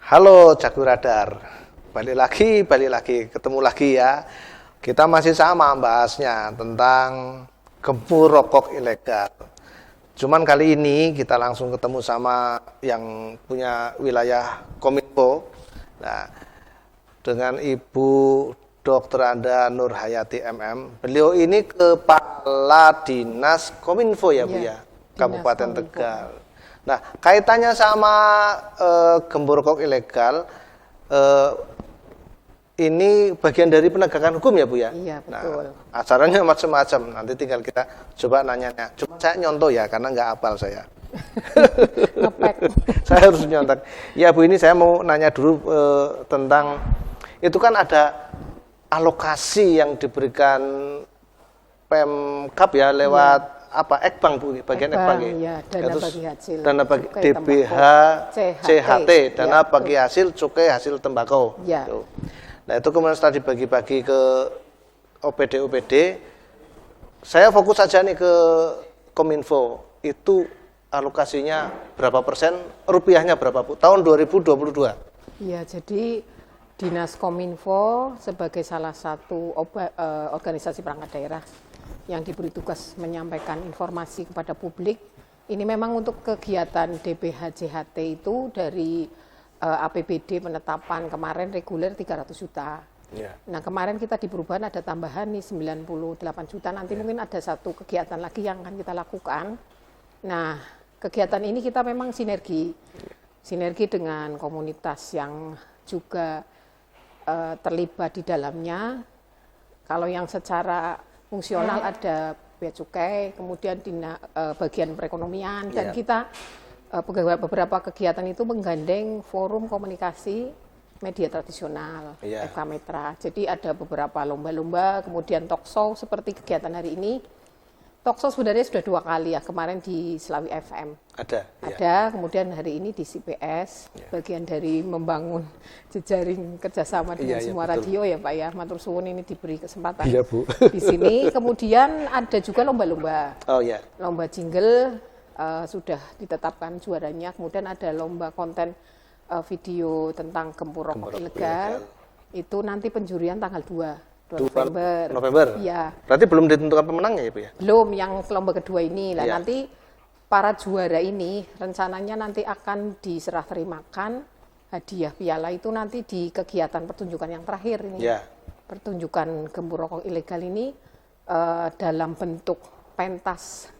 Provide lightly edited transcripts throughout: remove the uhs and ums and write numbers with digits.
Halo Jago Radar, balik lagi, ketemu lagi ya. Kita masih sama bahasnya tentang gembur rokok ilegal. Cuman kali ini kita langsung ketemu sama yang punya wilayah Kominfo. Nah, dengan Ibu Dr. Anda Nurhayati MM. Beliau ini Kepala Dinas Kominfo ya Bu ya, Kabupaten Tegal. Nah, kaitannya sama gembur rokok ilegal, ini bagian dari penegakan hukum ya Bu ya? Iya, betul. Nah, acaranya macam-macam, nanti tinggal kita coba nanyanya. Cuma saya nyontoh ya, karena nggak hafal saya. Saya harus nyontek. Ya Bu, ini saya mau nanya dulu tentang, itu kan ada alokasi yang diberikan Pemkab ya lewat Ekbang Bu, bagian Ekbang ya, dana bagi hasil. Dana bagi DBH, CHT, dana bagi hasil cukai hasil tembakau. Ya. Gitu. Nah, itu kemudian setelah dibagi-bagi ke OPD, saya fokus saja nih ke Kominfo. Itu alokasinya berapa persen, rupiahnya berapa Bu? Tahun 2022. Iya, jadi Dinas Kominfo sebagai salah satu organisasi perangkat daerah yang diberi tugas menyampaikan informasi kepada publik. Ini memang untuk kegiatan DBH CHT itu dari APBD penetapan kemarin reguler 300 juta. Yeah. Nah, kemarin kita di perubahan ada tambahan nih 98 juta. Nanti mungkin ada satu kegiatan lagi yang akan kita lakukan. Nah, kegiatan ini kita memang sinergi dengan komunitas yang juga terlibat di dalamnya. Kalau yang secara fungsional ada bea cukai, kemudian bagian perekonomian, dan kita beberapa kegiatan itu menggandeng forum komunikasi media tradisional, FK Metra. Jadi ada beberapa lomba-lomba, kemudian talkshow seperti kegiatan hari ini. Talkshow sebenarnya sudah 2 kali ya, kemarin di Selawi FM. Ada, kemudian hari ini di CPS, bagian dari membangun jejaring kerjasama dengan semua radio ya Pak ya. Matur suwun ini diberi kesempatan Bu. Di sini. Kemudian ada juga lomba-lomba. Lomba jingle sudah ditetapkan juaranya. Kemudian ada lomba konten video tentang gembur rokok ilegal. Itu nanti penjurian tanggal 2 November. Ya. Berarti belum ditentukan pemenangnya ya Bu ya? Belum, yang lomba kedua ini. Lah nanti para juara ini rencananya nanti akan diserah terimakan hadiah piala itu nanti di kegiatan pertunjukan yang terakhir ini. Pertunjukan gembur rokok ilegal ini dalam bentuk pentas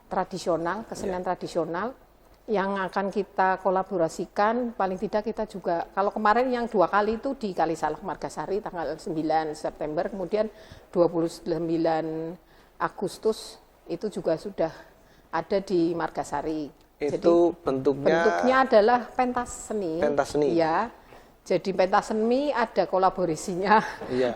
tradisional, kesenian tradisional yang akan kita kolaborasikan. Paling tidak kita juga, kalau kemarin yang 2 kali itu di Kalisalak Margasari tanggal 9 September, kemudian 29 Agustus itu juga sudah ada di Margasari. Itu jadi, bentuknya adalah pentas seni. Ya. Jadi pentas seni ada kolaborasinya.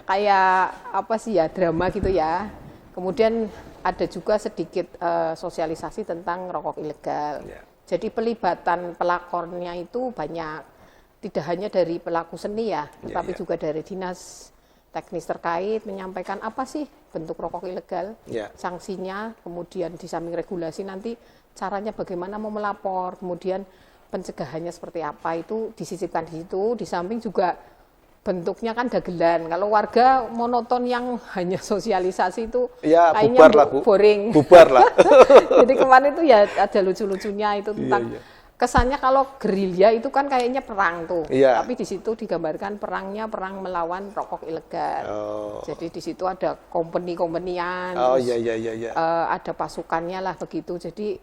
Kayak apa sih ya, drama gitu ya. Kemudian ada juga sedikit sosialisasi tentang rokok ilegal. Jadi pelibatan pelakornya itu banyak, tidak hanya dari pelaku seni ya, tapi juga dari dinas teknis terkait menyampaikan apa sih bentuk rokok ilegal, sanksinya, kemudian di samping regulasi nanti caranya bagaimana mau melapor, kemudian pencegahannya seperti apa, itu disisipkan di situ. Di samping juga bentuknya kan dagelan. Kalau warga monoton yang hanya sosialisasi itu kayaknya boring. Bubar lah. Jadi kemarin itu ya ada lucu-lucunya itu tentang kesannya kalau gerilya itu kan kayaknya perang tuh. Tapi di situ digambarkan perang melawan rokok ilegal. Jadi di situ ada company-company-an. Ada pasukannya lah begitu. Jadi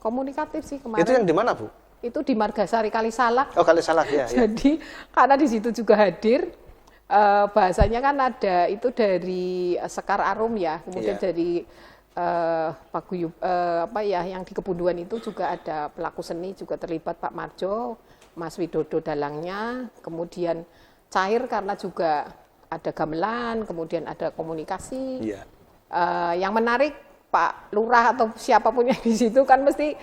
komunikatif sih kemarin. Itu yang di mana Bu? Itu di Margasari Kalisalak. Kalisalak ya. Jadi karena di situ juga hadir bahasanya kan ada itu dari Sekar Arum ya, kemudian dari Paguyub yang di Kebunduan itu juga ada pelaku seni juga terlibat, Pak Marjo, Mas Widodo dalangnya, kemudian cair karena juga ada gamelan, kemudian ada komunikasi. Yang menarik Pak Lurah atau siapapun yang di situ kan mesti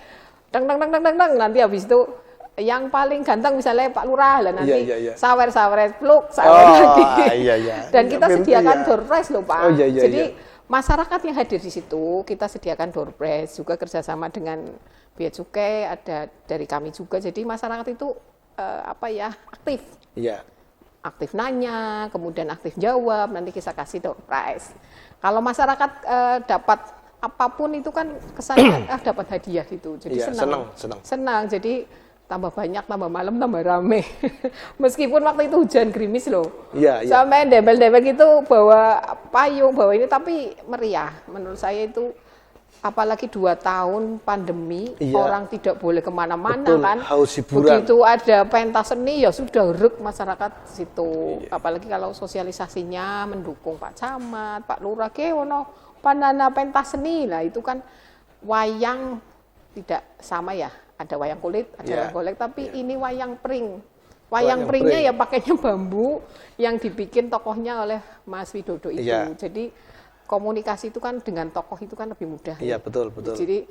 dang nanti habis itu yang paling ganteng misalnya Pak Lurah lah nanti sawer pluk lagi. Dan kita sediakan door prize loh Pak. Jadi masyarakat yang hadir di situ kita sediakan door prize juga kerjasama dengan bea cukai ada dari kami juga. Jadi masyarakat itu aktif. Iya. Aktif nanya, kemudian aktif jawab, nanti kita kasih door prize. Kalau masyarakat dapat apapun itu kan kesannya dapat hadiah gitu. Jadi Iya, senang. senang. Jadi tambah banyak, tambah malam, tambah rame. Meskipun waktu itu hujan gerimis loh. Iya, iya. Sampai dembel-dembel gitu bawa payung, bawa ini, tapi meriah. Menurut saya itu, apalagi 2 tahun pandemi, Iya. orang tidak boleh kemana-mana Betul, kan. haus hiburan. Begitu ada pentas seni ya sudah rek masyarakat situ. Iya. Apalagi kalau sosialisasinya mendukung Pak Camat, Pak Lurah, ono panana pentas seni. Nah itu kan wayang tidak sama ya. Ada wayang kulit, ada Iya. wayang golek, tapi Iya. ini wayang pring. Wayang Wayang pringnya pring. ya pakainya bambu yang dibikin tokohnya oleh Mas Widodo itu. Iya. Jadi komunikasi itu kan dengan tokoh itu kan lebih mudah. Iya, betul, betul. Jadi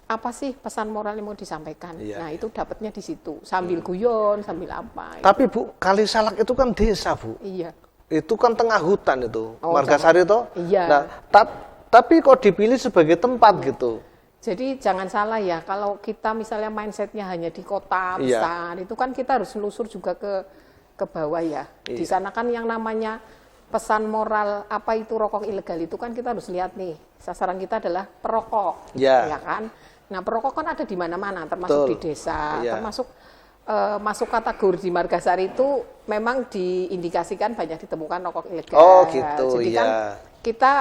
apa sih pesan moral yang mau disampaikan? Iya, Nah itu dapatnya di situ, sambil guyon, sambil apa. Tapi Bu, Kalisalak itu kan desa, Bu. Iya. Itu kan tengah hutan itu, Oh, Margasari toh. Iya. Nah, tapi kok dipilih sebagai tempat gitu? Jadi jangan salah ya, kalau kita misalnya mindsetnya hanya di kota Iya. besar, itu kan kita harus nelusur juga ke bawah ya. Di Iya. sana kan yang namanya pesan moral apa itu rokok ilegal itu kan kita harus lihat nih, sasaran kita adalah perokok, Iya. ya kan? Nah perokok kan ada di mana-mana, termasuk Betul. di desa, Iya. termasuk masuk kategori di Margasari itu memang diindikasikan banyak ditemukan rokok ilegal. Oh, gitu, Jadi iya. kan kita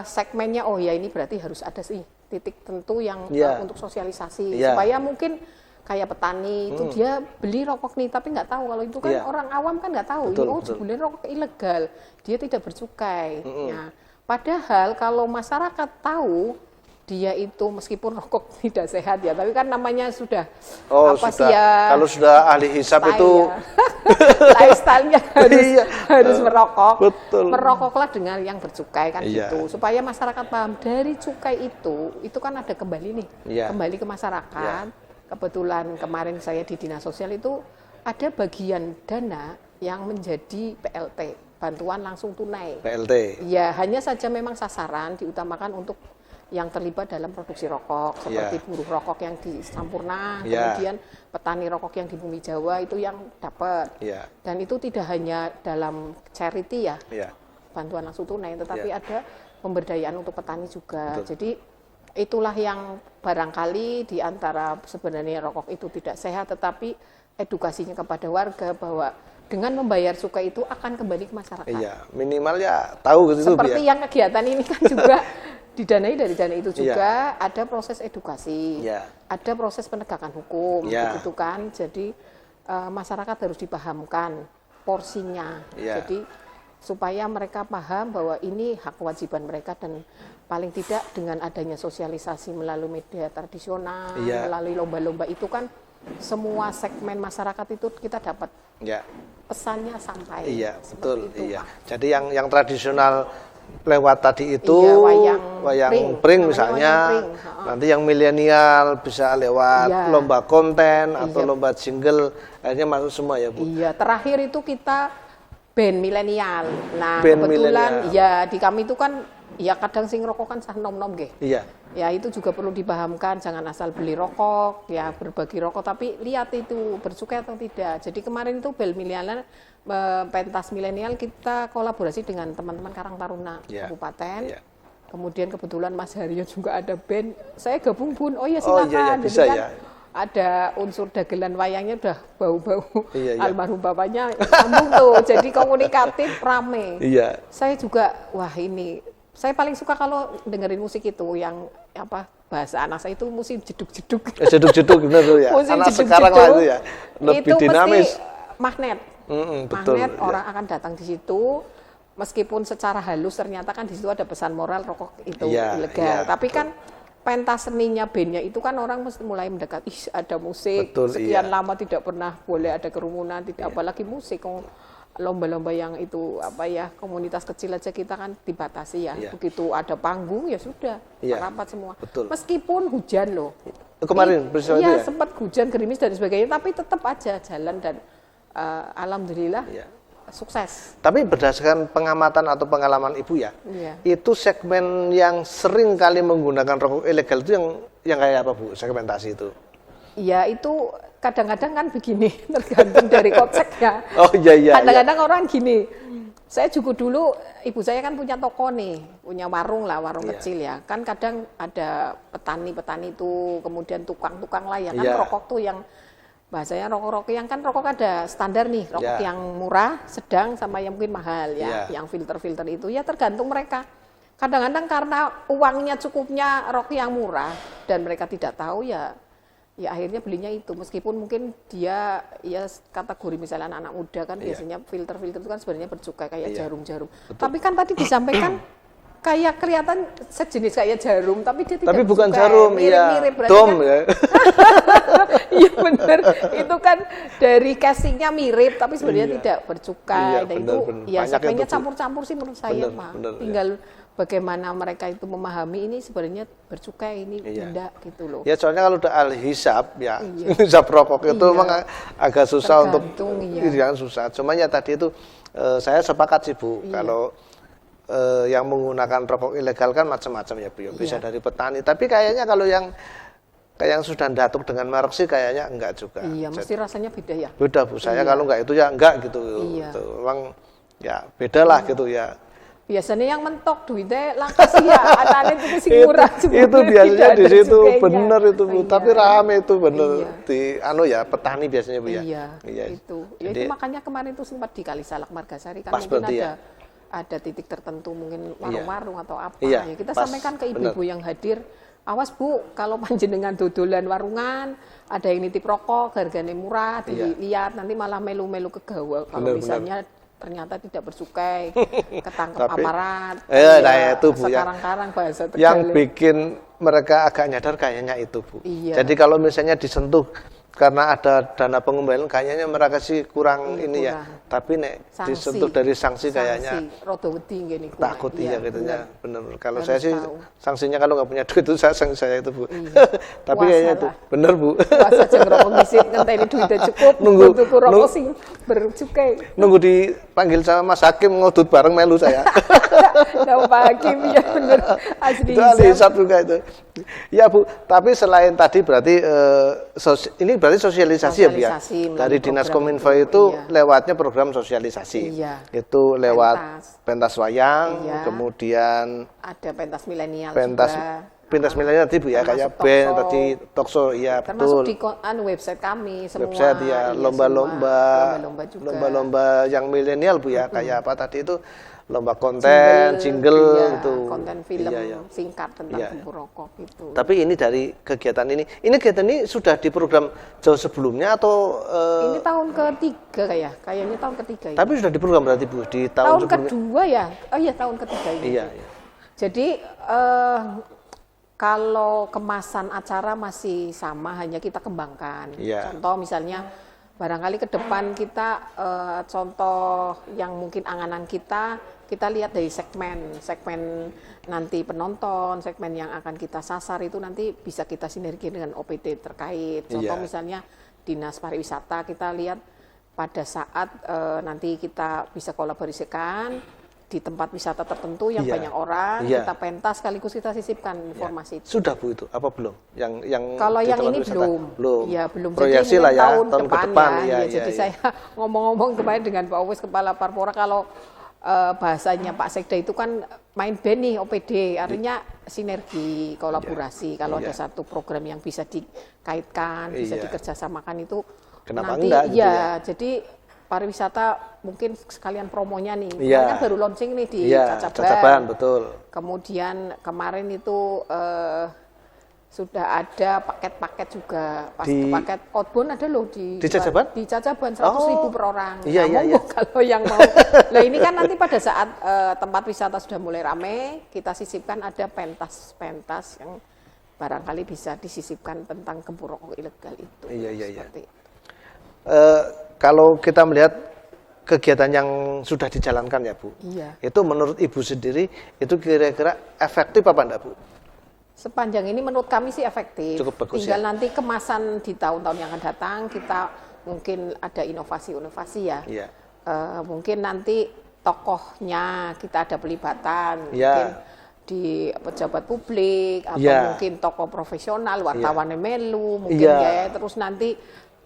segmennya, oh ya ini berarti harus ada sih titik tentu yang Iya. untuk sosialisasi Iya. supaya mungkin kayak petani itu dia beli rokok nih tapi nggak tahu kalau itu kan Iya. orang awam kan nggak tahu Betul, ini betul. sebenarnya rokok ilegal, dia tidak bercukai. Nah, padahal kalau masyarakat tahu dia itu meskipun rokok tidak sehat ya, tapi kan namanya sudah Oh, apa sudah. sih ya? Kalau sudah ahli hisab style itu ya. Lifestyle-nya harus, Iya. harus merokok. Betul. Merokoklah dengan yang bercukai kan Iya. gitu. Supaya masyarakat paham dari cukai itu kan ada kembali nih, Iya. kembali ke masyarakat. Kebetulan kemarin saya di Dinas Sosial itu ada bagian dana yang menjadi PLT, bantuan langsung tunai. PLT. Ya, hanya saja memang sasaran diutamakan untuk yang terlibat dalam produksi rokok, seperti Iya. buruh rokok yang di Sampurna, Iya. kemudian petani rokok yang di Bumi Jawa itu yang dapat. Iya. Dan itu tidak hanya dalam charity ya, Iya. bantuan langsung tunai, tetapi Iya. ada pemberdayaan untuk petani juga. Betul. Jadi itulah yang barangkali di antara sebenarnya rokok itu tidak sehat, tetapi edukasinya kepada warga bahwa dengan membayar cukai itu akan kembali ke masyarakat. Iya, minimal ya tahu gitu Seperti biar. yang kegiatan ini kan juga didanai dari dana itu Iya. juga, ada proses edukasi, Iya. ada proses penegakan hukum, Iya. begitu kan. Jadi masyarakat harus dipahamkan porsinya. Iya. Jadi supaya mereka paham bahwa ini hak kewajiban mereka, dan paling tidak dengan adanya sosialisasi melalui media tradisional, Iya. melalui lomba-lomba itu kan semua segmen masyarakat itu kita dapat Ya. pesannya sampai. Iya, Seperti betul. itu. Iya. Jadi yang tradisional lewat tadi itu Iya, wayang pring. pring Namanya misalnya. wayang pring. Ha-ha. Nanti yang milenial bisa lewat Iya. lomba konten atau Iya. lomba jingle, akhirnya masuk semua ya, Bu. Iya, terakhir itu kita band milenial. Nah, Band kebetulan milenial. ya di kami itu kan ya kadang sing rokok kan sah nom-nom nggih. Iya. Ya itu juga perlu dipahamkan, jangan asal beli rokok, ya berbagi rokok, tapi lihat itu bercukai atau tidak. Jadi kemarin itu band milenial, pentas milenial kita kolaborasi dengan teman-teman Karang Taruna Iya. Kabupaten. Iya. Kemudian kebetulan Mas Haryo juga ada band, saya gabung Bun. Oh ya Oh, silakan. iya, iya, Jadi bisa kan ya. ada unsur dagelan wayangnya udah bau-bau. Iya, iya. Almarhum bapaknya sambung tuh, jadi komunikatif rame. Iya. Saya juga, wah ini, saya paling suka kalau dengerin musik itu yang apa bahasa anak saya itu musik jeduk-jeduk. Jeduk-jeduk benar tuh ya. Musik Anak jeduk-jeduk sekarang lah itu ya. Lebih itu dinamis. mesti magnet. Betul. Magnet, Iya. orang akan datang di situ. Meskipun secara halus ternyata kan di situ ada pesan moral rokok itu Iya, ilegal. iya, Tapi betul. kan pentas seninya bandnya itu kan orang mesti mulai mendekat. Ih, ada musik. Betul, Sekian iya. lama tidak pernah boleh ada kerumunan, tidak apalagi musik. Lomba-lomba yang itu apa ya, komunitas kecil aja kita kan dibatasi ya. Iya. Begitu ada panggung ya sudah, Iya, rapat semua. betul. Meskipun hujan loh. Kemarin peristiwa itu Iya, ya? sempat hujan, gerimis dan sebagainya, tapi tetap aja jalan dan alhamdulillah Iya. sukses. Tapi berdasarkan pengamatan atau pengalaman Ibu ya, Iya. itu segmen yang sering kali menggunakan rokok ilegal itu yang kayak apa, Bu, segmentasi itu? Ya itu kadang-kadang kan begini, tergantung dari konsepnya. Oh iya. Kadang-kadang orang gini, saya juga dulu, ibu saya kan punya toko nih, punya warung lah, warung kecil ya. Kan kadang ada petani-petani itu, kemudian tukang-tukang lah ya kan rokok tuh yang, bahasanya rokok-rokok yang kan rokok ada standar nih, rokok yang murah, sedang, sama yang mungkin mahal ya. Yang filter-filter itu ya tergantung mereka. Kadang-kadang karena uangnya cukupnya rokok yang murah dan mereka tidak tahu ya akhirnya belinya itu, meskipun mungkin dia ya kategori misalnya anak-anak muda kan biasanya filter-filter itu kan sebenarnya bercukai kayak jarum-jarum. Tapi kan tadi disampaikan kayak kelihatan sejenis kayak jarum, tapi dia tidak bukan bercukai. jarum, mirip-mirip dom kan, ya. Iya benar, itu kan dari casingnya mirip, tapi sebenarnya tidak bercukai. Dan itu ya sebenarnya campur-campur sih menurut saya mah. Tinggal bagaimana mereka itu memahami ini sebenarnya bercukai, ini tidak gitu loh. Ya soalnya kalau udah ahli hisab ya, hisab rokok itu memang agak susah untuk yang susah. Cuma ya tadi itu saya sepakat sih Bu, kalau yang menggunakan rokok ilegal kan macam-macam ya Bu, bisa dari petani. Tapi kayaknya kalau yang sudah datuk dengan merek sih kayaknya enggak juga. Iya, mesti rasanya beda ya. Beda Bu, saya kalau enggak itu ya enggak gitu. Memang ya beda lah gitu ya. Biasanya yang mentok duitnya langka sih ya, anaknya itu sih murah juga. Itu biasanya di situ bener itu Bu, tapi rame itu bener di petani biasanya Bu ya. Iya. Itu. Ya itu makanya kemarin itu sempat di Kalisalak Margasari kan mungkin ada titik tertentu mungkin warung-warung atau apa. Ya kita sampaikan ke ibu-ibu yang hadir, awas Bu, kalau panjenengan dodolan warungan, ada yang nitip rokok, harganya murah, dilihat nanti malah melu-melu ke gawa. Kalau misalnya ternyata tidak bercukai, ketangkep aparat. Itu Bu sekarang bahasa Tegal. Yang bikin mereka agak nyadar kayaknya itu Bu. Jadi kalau misalnya disentuh karena ada dana pengembalian, kayaknya mereka sih kurang ini ya. Tapi disentuh dari sanksi kayaknya rodo wedi ngene takut gitu ya. Bener. Kalau saya sih sanksinya kalau nggak punya duit itu sanksi saya itu Bu. Tapi kayaknya itu bener Bu. Puasa jeng rokok ngisit ngenteni duitnya cukup nunggu tuku rokok sing bercukai. Nunggu dipanggil sama Mas Hakim ngodut bareng melu saya. Nah, Pak Hakim ya bener asli. Itu ahli hisab juga itu. Ya Bu, tapi selain tadi berarti ini berarti sosialisasi ya Bu ya. Dari Dinas Kominfo itu lewatnya program sosialisasi. Itu lewat pentas wayang, kemudian ada pentas milenial juga. Pentas milenial tadi Bu ya, kayak band tadi, talkshow ya betul. Termasuk di website kami semua. Website ya, lomba-lomba yang milenial Bu ya, kayak apa tadi itu? Lomba konten, jingle itu. Konten film singkat tentang kumpul rokok itu. Tapi ini dari kegiatan ini kegiatan ini sudah di program jauh sebelumnya atau ini tahun ketiga kayaknya tahun ketiga ini. Tapi sudah di program berarti Bu di tahun kedua ya? Oh iya tahun ketiga ini. Iya. Jadi kalau kemasan acara masih sama, hanya kita kembangkan. Contoh misalnya barangkali ke depan kita contoh yang mungkin anganan kita lihat dari segmen nanti penonton, segmen yang akan kita sasar itu nanti bisa kita sinergi dengan OPD terkait. Contoh misalnya Dinas Pariwisata, kita lihat pada saat nanti kita bisa kolaborasikan di tempat wisata tertentu yang banyak orang, kita pentas sekaligus kita sisipkan informasi itu. Sudah Bu itu apa belum? Yang kalau yang ini wisata? belum. Ya belum. Proyeksi jadi lah ya tahun depan ya. Jadi saya ngomong-ngomong kemarin dengan Pak Uwais Kepala Parpora, kalau bahasanya Pak Sekda itu kan main band nih OPD, artinya sinergi, kolaborasi. Kalau ada satu program yang bisa dikaitkan, bisa dikerjasamakan itu kenapa nanti enggak, gitu ya? Jadi pariwisata mungkin sekalian promonya nih. Kan baru launching nih di Cacaban, betul. Kemudian kemarin itu sudah ada paket-paket juga. Paket outbound ada loh di Cacaban? Di Cacaban 100.000 per orang. Iya. Kalau yang mau. Nah ini kan nanti pada saat tempat wisata sudah mulai rame, kita sisipkan ada pentas-pentas yang barangkali bisa disisipkan tentang gembur rokok ilegal itu. Iya. Kalau kita melihat kegiatan yang sudah dijalankan ya Bu, itu menurut Ibu sendiri itu kira-kira efektif apa enggak Bu? Sepanjang ini menurut kami sih efektif. Cukup bagus. Tinggal nanti kemasan di tahun-tahun yang akan datang kita mungkin ada inovasi-inovasi ya. Mungkin nanti tokohnya kita ada pelibatan, mungkin di pejabat publik atau mungkin tokoh profesional, wartawan melu, mungkin terus nanti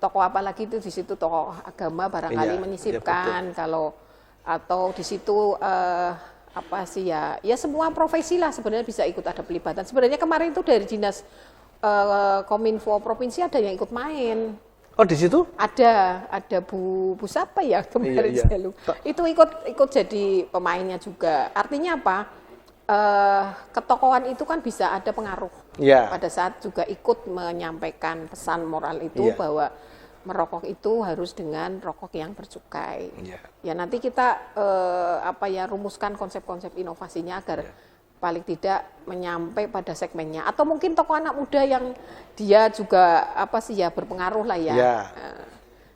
tokoh apa lagi itu di situ tokoh agama barangkali Iya, menyisipkan kalau atau di situ apa sih ya semua profesi lah sebenarnya bisa ikut ada pelibatan. Sebenarnya kemarin itu dari dinas Kominfo provinsi ada yang ikut main. Oh di situ? Ada Bu siapa ya kemarin Iya. saya lupa. Itu ikut jadi pemainnya juga. Artinya apa? Ketokohan itu kan bisa ada pengaruh. Iya. Pada saat juga ikut menyampaikan pesan moral itu Iya. bahwa merokok itu harus dengan rokok yang bercukai. Iya. Ya nanti kita rumuskan konsep-konsep inovasinya agar paling tidak menyampai pada segmennya. Atau mungkin tokoh anak muda yang dia juga berpengaruh lah ya. Iya.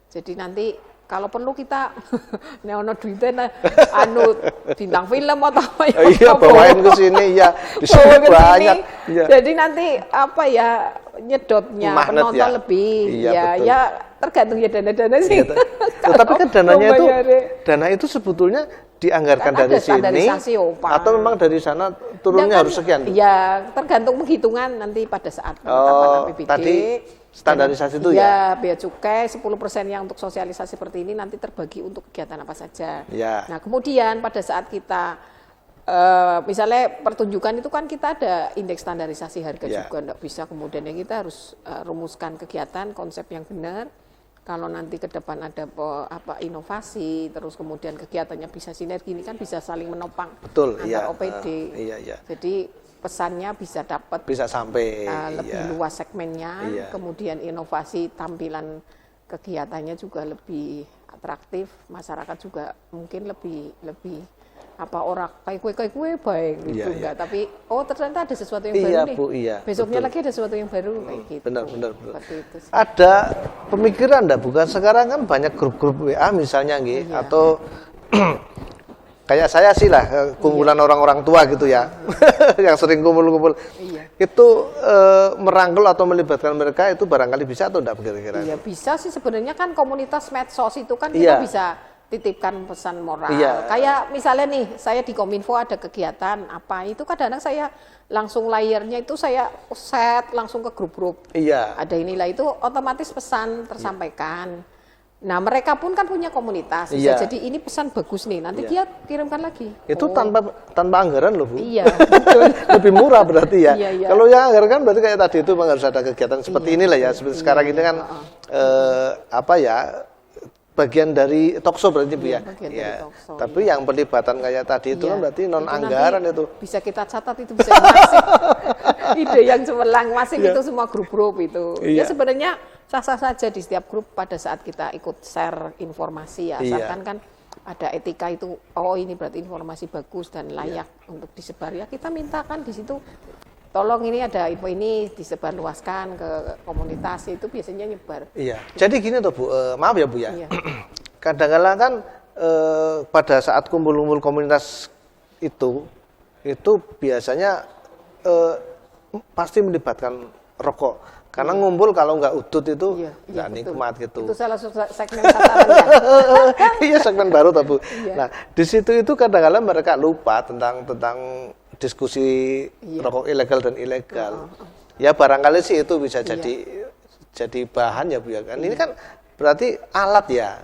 Jadi nanti kalau perlu kita neono duitnya bintang film atau apa ya. Iya, bawain ke sini ya. Di sini Bawa ke banyak. sini. Iya. Jadi nanti nyedotnya Magnet penonton ya. lebih. Iya, betul. Ya tergantung ya dana-dana sih. Tapi kan dananya itu, Membayarnya. dana itu sebetulnya dianggarkan Kan dari ada sini, standarisasi, Pak. atau memang dari sana turunnya Nah, kan, harus sekian? Ya, tergantung penghitungan nanti pada saat penetapan Oh, APBD. tadi standarisasi itu ya? Ya, bea cukai 10% yang untuk sosialisasi seperti ini nanti terbagi untuk kegiatan apa saja. Ya. Nah, kemudian pada saat kita misalnya pertunjukan itu kan kita ada indeks standarisasi harga Ya. juga, enggak bisa kemudian ya kita harus rumuskan kegiatan konsep yang benar. Kalau nanti ke depan ada inovasi, terus kemudian kegiatannya bisa sinergi, ini kan bisa saling menopang Betul, antar iya. OPD. Iya. Jadi pesannya bisa dapat Bisa sampai. lebih iya. luas segmennya, Iya. kemudian inovasi tampilan kegiatannya juga lebih atraktif, masyarakat juga mungkin lebih orang kayak kue baik gitu Iya, iya. enggak, tapi ternyata ada sesuatu yang Iya, baru nih. Bu, iya, Besoknya betul. lagi ada sesuatu yang baru kayak gitu. Benar. Seperti itu sih. Ada pemikiran enggak, bukan sekarang kan banyak grup-grup WA misalnya nggih, Iya. atau kayak saya sih lah, kumpulan orang-orang tua gitu ya, yang sering kumpul-kumpul. Iya. Itu merangkul atau melibatkan mereka itu barangkali bisa atau enggak kira-kira? Iya bisa sih, sebenarnya kan komunitas medsos itu kan Iya. kita bisa titipkan pesan moral. Iya. Kayak misalnya nih, saya di Kominfo ada kegiatan apa, itu kadang-kadang saya langsung layarnya itu saya set langsung ke grup-grup. Iya. Ada inilah itu otomatis pesan tersampaikan. Nah mereka pun kan punya komunitas, bisa Iya. jadi ini pesan bagus nih, nanti Iya. dia kirimkan lagi. Itu Oh, tanpa anggaran loh, Bu. Iya, betul. Lebih murah berarti ya. Iya, iya. Kalau yang anggaran kan berarti kayak tadi itu memang harus ada kegiatan seperti Iya, inilah ya. betul. Seperti Iya, sekarang ini iya, kan bagian dari talkshow berarti Bu Iya, ya. bagian dari Iya. talkshow, Tapi yang pelibatan kayak tadi itu Iya. kan berarti non Itu anggaran nanti itu. bisa kita catat, itu bisa masif. Ide yang cemerlang masif Iya. itu semua grup-grup itu. Iya. Ya sebenarnya sah-sah saja di setiap grup pada saat kita ikut share informasi ya. Iya. Asalkan kan ada etika itu, ini berarti informasi bagus dan layak untuk disebar. Ya kita mintakan di situ, tolong ini ada info ini disebarluaskan ke komunitas, itu biasanya nyebar. Iya. Jadi gini tuh Bu, maaf ya Bu ya. Iya. Kadang-kadang kan pada saat kumpul-kumpul komunitas itu biasanya pasti melibatkan rokok. Karena ngumpul kalau nggak udut itu Iya, nggak betul. nikmat gitu. Itu salah satu segmen sasarannya. Iya, segmen baru tuh Bu. Iya. Nah di situ itu kadang-kadang mereka lupa tentang diskusi Iya. rokok ilegal dan ilegal. Ya barangkali sih itu bisa Iya. jadi bahan ya Bu ya. Kan ini kan berarti alat ya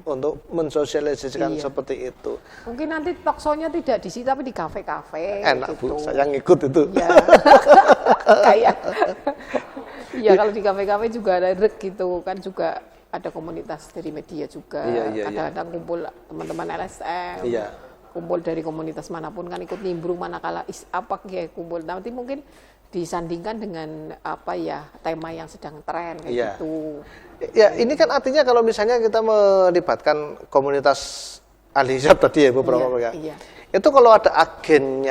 untuk mensosialisasikan Iya. seperti itu. Mungkin nanti talkshow-nya tidak di sini tapi di kafe-kafe. Enak gitu. Bu, saya ngikut itu. Iya. Kayak. Iya, kalau di kafe-kafe juga ada rek gitu kan, juga ada komunitas dari media juga. Iya. Kadang-kadang kumpul teman-teman LSM. Iya. Kumpul dari komunitas manapun kan ikut nimbrung manakala kayak kumpul. Nanti mungkin disandingkan dengan tema yang sedang tren kayak Iya. gitu. Ya ini kan artinya kalau misalnya kita melibatkan komunitas ahli hijab tadi ya beberapa Iya, ya. iya. Itu kalau ada agen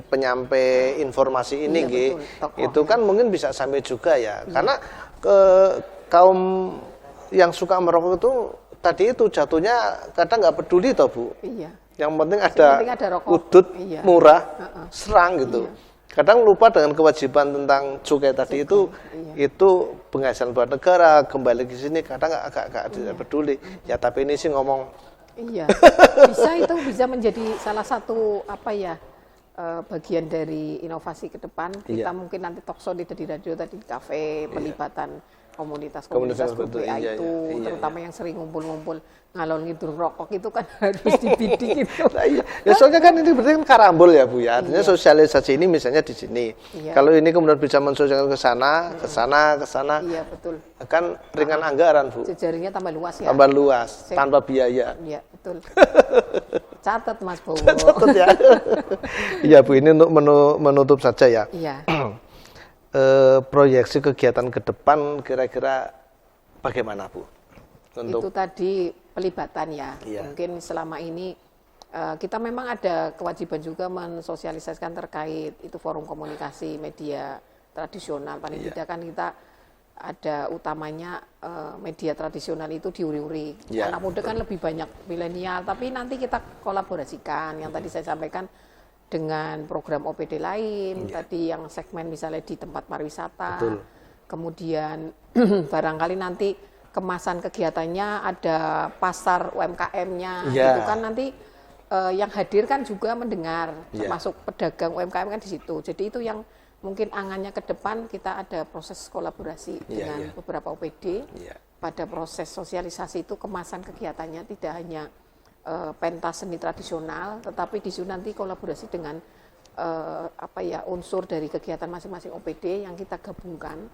penyampai informasi ini Iya, Gi, betul, tokoh, itu kan mungkin bisa sampai juga ya. Karena kaum yang suka merokok itu tadi itu jatuhnya kadang nggak peduli toh Bu. Iya. Yang penting ada, rokok. udut Iya. murah, serang gitu. Iya. Kadang lupa dengan kewajiban tentang cukai tadi itu, iya. itu penghasilan buat negara, kembali ke sini kadang agak tidak peduli. Ya tapi ini sih ngomong, Iya, bisa menjadi salah satu bagian dari inovasi ke depan. Kita mungkin nanti talkshow tidak di radio, tadi di kafe, pelibatan komunitas grup WA itu, terutama yang sering ngumpul-ngumpul ngalor ngidul rokok itu kan harus dibidik itu. Nah, iya. Ya soalnya kan ini berarti kan karambol ya Bu ya. Artinya sosialisasi ini misalnya di sini. Kalau ini kemudian bisa mensosialisasikan ke sana. Iya, betul. Kan ringan anggaran Bu. Jejaringnya tambah luas ya. Tambah luas, tanpa biaya. Iya, betul. Catat Mas Bowo. Catat ya. Iya Bu, ini untuk menutup saja ya. Iya. Proyeksi kegiatan ke depan kira-kira bagaimana Bu? Itu tadi pelibatan ya. Mungkin selama ini kita memang ada kewajiban juga mensosialisasikan terkait itu forum komunikasi media tradisional. Paling tidak kan kita ada utamanya media tradisional itu diuri-uri. Anak muda kan lebih banyak milenial, tapi nanti kita kolaborasikan yang tadi saya sampaikan dengan program OPD lain, tadi yang segmen misalnya di tempat pariwisata. Kemudian barangkali nanti kemasan kegiatannya ada pasar UMKM-nya, itu kan nanti yang hadir kan juga mendengar, termasuk pedagang UMKM kan di situ. Jadi itu yang mungkin angannya ke depan kita ada proses kolaborasi dengan beberapa OPD pada proses sosialisasi itu kemasan kegiatannya tidak hanya pentas seni tradisional, tetapi di situ nanti kolaborasi dengan unsur dari kegiatan masing-masing OPD yang kita gabungkan,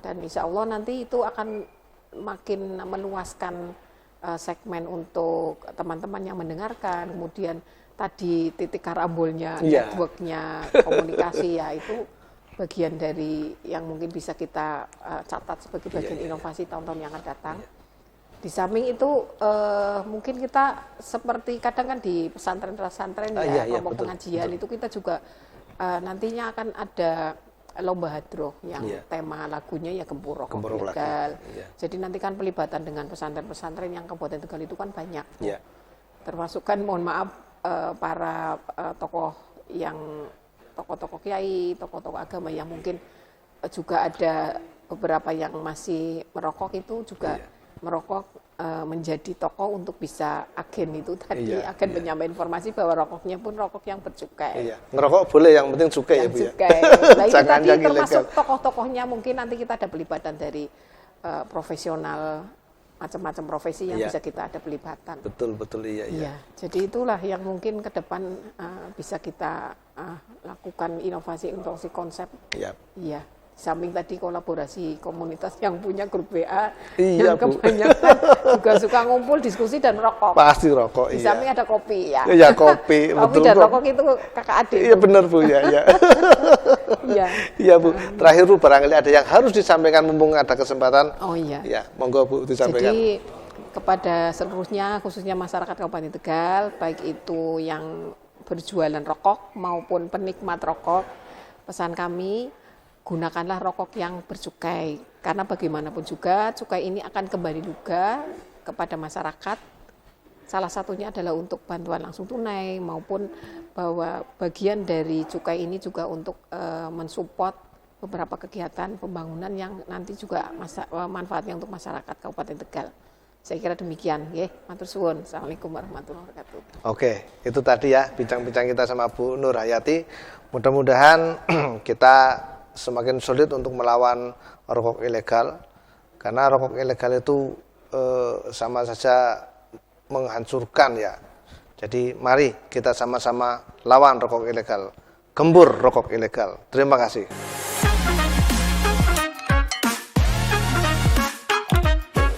dan insya Allah nanti itu akan makin meluaskan segmen untuk teman-teman yang mendengarkan. Kemudian tadi titik karambolnya, networknya, komunikasi ya itu bagian dari yang mungkin bisa kita catat sebagai bagian inovasi tahun-tahun yang akan datang. Di samping itu mungkin kita seperti kadang kan di pesantren-pesantren kelompok pengajian itu kita juga nantinya akan ada lomba hadroh yang tema lagunya ya Gempur Rokok Ilegal. Jadi nanti kan pelibatan dengan pesantren-pesantren yang Kabupaten Tegal itu kan banyak. Termasuk kan mohon maaf para tokoh-tokoh kiai, tokoh-tokoh agama yang mungkin juga ada beberapa yang masih merokok itu juga merokok menjadi tokoh untuk bisa agen itu tadi agen menyampaikan informasi bahwa rokoknya pun rokok yang bercukai. Ngerokok boleh, yang penting cukai ya Bu ya. Nah itu tadi termasuk tokoh-tokohnya mungkin nanti kita ada pelibatan dari profesional macam-macam profesi yang bisa kita ada pelibatan. Betul iya. Jadi itulah yang mungkin ke depan bisa kita lakukan inovasi konsep. Iya. Samping tadi kolaborasi komunitas yang punya grup WA yang kebanyakan juga suka ngumpul diskusi dan rokok. Pasti rokok. Di samping ada kopi ya. Iya kopi. Kopi dan rokok itu kakak adik. Iya benar Bu ya. Iya Bu. Terakhir Bu, barangkali ada yang harus disampaikan mumpung ada kesempatan. Oh iya. Ya monggo Bu disampaikan. Jadi kepada seluruhnya khususnya masyarakat Kabupaten Tegal, baik itu yang berjualan rokok maupun penikmat rokok, pesan kami gunakanlah rokok yang bercukai, karena bagaimanapun juga cukai ini akan kembali juga kepada masyarakat. Salah satunya adalah untuk bantuan langsung tunai maupun bahwa bagian dari cukai ini juga untuk mensupport beberapa kegiatan pembangunan yang nanti juga manfaatnya untuk masyarakat Kabupaten Tegal. Saya kira demikian, matur suwun. Assalamualaikum warahmatullahi wabarakatuh. Oke, itu tadi ya bincang-bincang kita sama Bu Nur Hayati. Mudah-mudahan kita semakin sulit untuk melawan rokok ilegal, karena rokok ilegal itu sama saja menghancurkan ya. Jadi mari kita sama-sama lawan rokok ilegal, gembur rokok ilegal. Terima kasih.